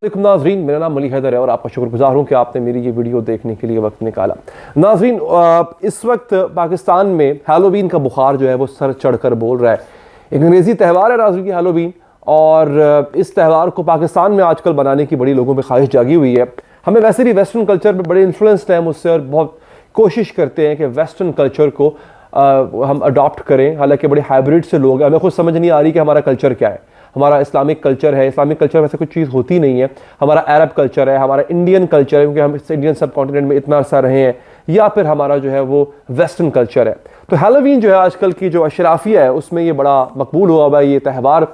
नाजरीन, मेरा नाम मलिक हैदर है और आपका शुक्रगुजार हूँ कि आपने मेरी ये वीडियो देखने के लिए वक्त निकाला। नाजरीन, इस वक्त पाकिस्तान में हैलोवीन का बुखार जो है वो सर चढ़कर बोल रहा है। एक अंग्रेज़ी त्यौहार है नाजरीन की हैलोवीन, और इस त्यौहार को पाकिस्तान में आजकल बनाने की बड़ी लोगों में ख्वाहिश जागी हुई है। हमें वैसे भी वेस्टर्न कल्चर में बड़े इन्फ्लुएंस्ड हैं मुझसे और बहुत कोशिश करते हैं कि वेस्टर्न कल्चर को हम अडॉप्ट करें। हालांकि बड़े हाइब्रिड से लोग हैं, हमें खुद समझ नहीं आ रही कि हमारा कल्चर क्या है। हमारा इस्लामिक कल्चर है, इस्लामिक कल्चर वैसे कुछ चीज़ होती नहीं है। हमारा अरब कल्चर है, हमारा इंडियन कल्चर है क्योंकि हम इंडियन सब कॉन्टिनेंट में इतना अर्सा रहे हैं, या फिर हमारा जो है वो वेस्टर्न कल्चर है। तो हैलोवीन जो है आजकल की जो अशराफिया है उसमें ये बड़ा मकबूल हुआ हुआ है ये त्यौहार।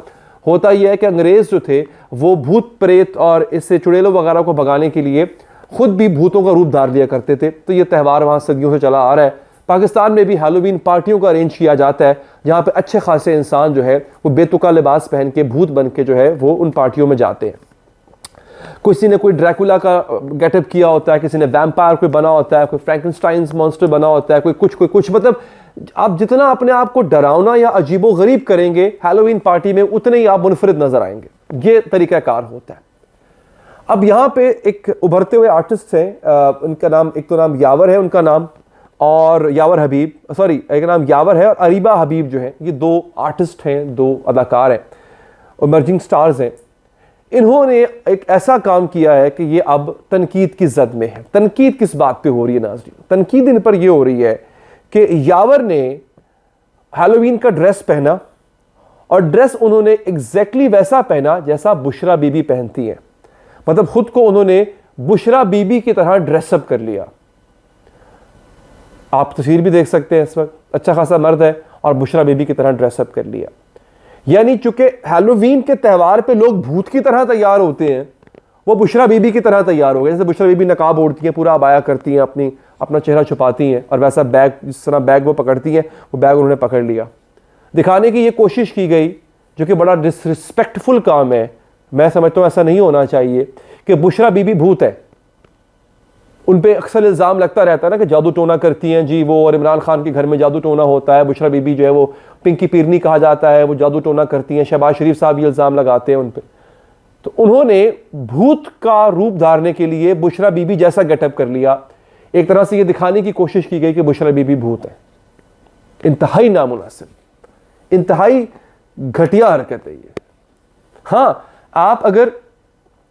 होता यह है कि अंग्रेज़ जो थे वो भूत प्रेत और इससे चुड़ैलों वगैरह को भगाने के लिए खुद भी भूतों का रूप धार लिया करते थे। तो ये त्यौहार वहाँ सदियों से चला आ रहा है। पाकिस्तान में भी हैलोवीन पार्टियों का अरेंज किया जाता है जहाँ पे अच्छे खासे इंसान जो है वो बेतुका लिबास पहन के भूत बन के जो है वो उन पार्टियों में जाते हैं। किसी ने कोई ड्रैकुला का गेटअप किया होता है, किसी ने वैम्पायर कोई बना होता है, कोई फ्रैंकेनस्टाइन्स मॉन्स्टर बना होता है, कोई कुछ मतलब आप जितना अपने आप को डरावना या अजीबो गरीब करेंगे हैलोवीन पार्टी में उतने ही आप मुनफरिद नजर आएंगे। ये तरीकाकार होता है। अब यहाँ पे एक उभरते हुए आर्टिस्ट हैं, उनका नाम एक तो नाम यावर है उनका नाम, और यावर हबीब, सॉरी एक नाम यावर है और अरीबा हबीब जो है, ये दो आर्टिस्ट हैं, दो अदाकार हैं, इमर्जिंग स्टार्स हैं। इन्होंने एक ऐसा काम किया है कि ये अब तनकीद की जद में है। तनकीद किस बात पे हो रही है नाज़रीन? तनकीद इन पर यह हो रही है कि यावर ने हैलोवीन का ड्रेस पहना और ड्रेस उन्होंने एग्जैक्टली वैसा पहना जैसा बुशरा बीबी पहनती है। मतलब खुद को उन्होंने बुशरा बीबी की तरह ड्रेसअप कर लिया। आप तस्वीर भी देख सकते हैं, इस वक्त अच्छा खासा मर्द है और बुशरा बीबी की तरह ड्रेसअप कर लिया। यानी चूंकि हैलोवीन के त्यौहार पे लोग भूत की तरह तैयार होते हैं, वो बुशरा बीबी की तरह तैयार हो गए। जैसे बुशरा बीबी नकाब ओढ़ती हैं, पूरा अबाया करती हैं, अपना चेहरा छुपाती हैं, और वैसा बैग, जिस तरह बैग वो पकड़ती हैं वो बैग उन्होंने पकड़ लिया। दिखाने की ये कोशिश की गई जो कि बड़ा डिसरिस्पेक्टफुल काम है। मैं समझता हूँ ऐसा नहीं होना चाहिए कि बुशरा बीबी भूत है। उन पे अक्सर इल्ज़ाम लगता रहता है ना कि जादू टोना करती हैं जी वो, और इमरान खान के घर में जादू टोना होता है। बुशरा बीबी जो है वो पिंकी पीरनी कहा जाता है, वो जादू टोना करती हैं। शहबाज शरीफ साहब ये इल्ज़ाम लगाते हैं उन पे। तो उन्होंने भूत का रूप धारने के लिए बुशरा बीबी जैसा गेटअप कर लिया। एक तरह से ये दिखाने की कोशिश की गई कि बुशरा बीबी भूत है। इंतहाई नामुनासिब, इंतहाई घटिया हरकत है ये। हाँ, आप अगर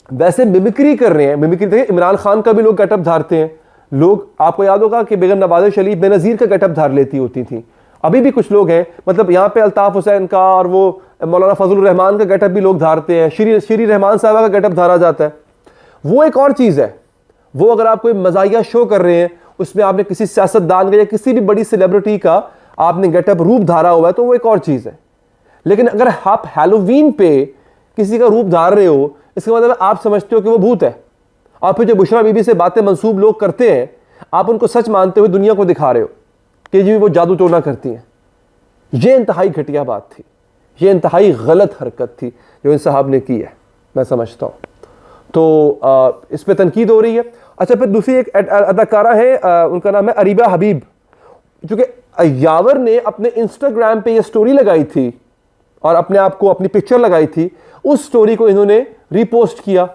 वैसे मिमिक्री कर रहे हैं, मिमिक्री देखिए इमरान खान का भी लोग गेटअप धारते हैं। लोग, आपको याद होगा कि बेगम नवाज़ शरीफ बेनज़ीर का गेटअप धार लेती होती थी। अभी भी कुछ लोग हैं, मतलब यहाँ पे अल्ताफ़ हुसैन का और वो मौलाना फजलुर रहमान का गेटअप भी लोग धारते हैं। श्री रहमान साहबा का गेटअप धारा जाता है। वो एक और चीज़ है। वो अगर आप कोई मज़ाहिया शो कर रहे हैं, उसमें आपने किसी सियासतदान का या किसी भी बड़ी सेलिब्रिटी का आपने गेटअप रूप धारा हुआ है, तो वो एक और चीज़ है। लेकिन अगर आप हैलोवीन पे किसी का रूप धार रहे हो, इसका मतलब आप समझते हो कि वो भूत है, और फिर जो बुशरा बीबी से बातें मंसूब लोग करते हैं, आप उनको सच मानते हुए दुनिया को दिखा रहे हो कि जी वो जादू टोना करती हैं। ये इंतहाई घटिया बात थी, ये इंतहाई गलत हरकत थी जो इन साहब ने की है, मैं समझता हूँ। तो इस पर तनकीद हो रही है। अच्छा, फिर दूसरी एक अदाकारा है, उनका नाम है अरीबा हबीब। चूंकि यावर ने अपने इंस्टाग्राम पे ये स्टोरी लगाई थी और अपने आप को अपनी पिक्चर लगाई थी, उस स्टोरी को इन्होंने रीपोस्ट किया,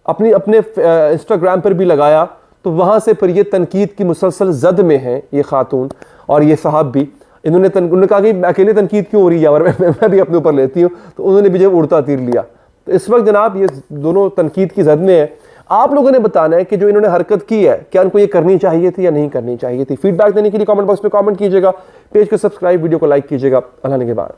अपने इंस्टाग्राम पर भी लगाया। तो वहाँ से फिर ये तनकीद की मुसलसल जद में है ये खातून और ये साहब भी। उन्होंने कहा कि अकेले तनकीद क्यों हो रही है यावर, मैं भी अपने ऊपर लेती हूँ। तो उन्होंने भी जब उड़ता तीर लिया। तो इस वक्त जनाब ये दोनों तनकीद की जद में है। आप लोगों ने बताना है कि जो इन्होंने हरकत की है, क्या इनको ये करनी चाहिए थी या नहीं करनी चाहिए थी। फीडबैक देने के लिए कमेंट बॉक्स में कमेंट कीजिएगा, पेज को सब्सक्राइब, वीडियो को लाइक कीजिएगा। अल्लाह ने के बाद।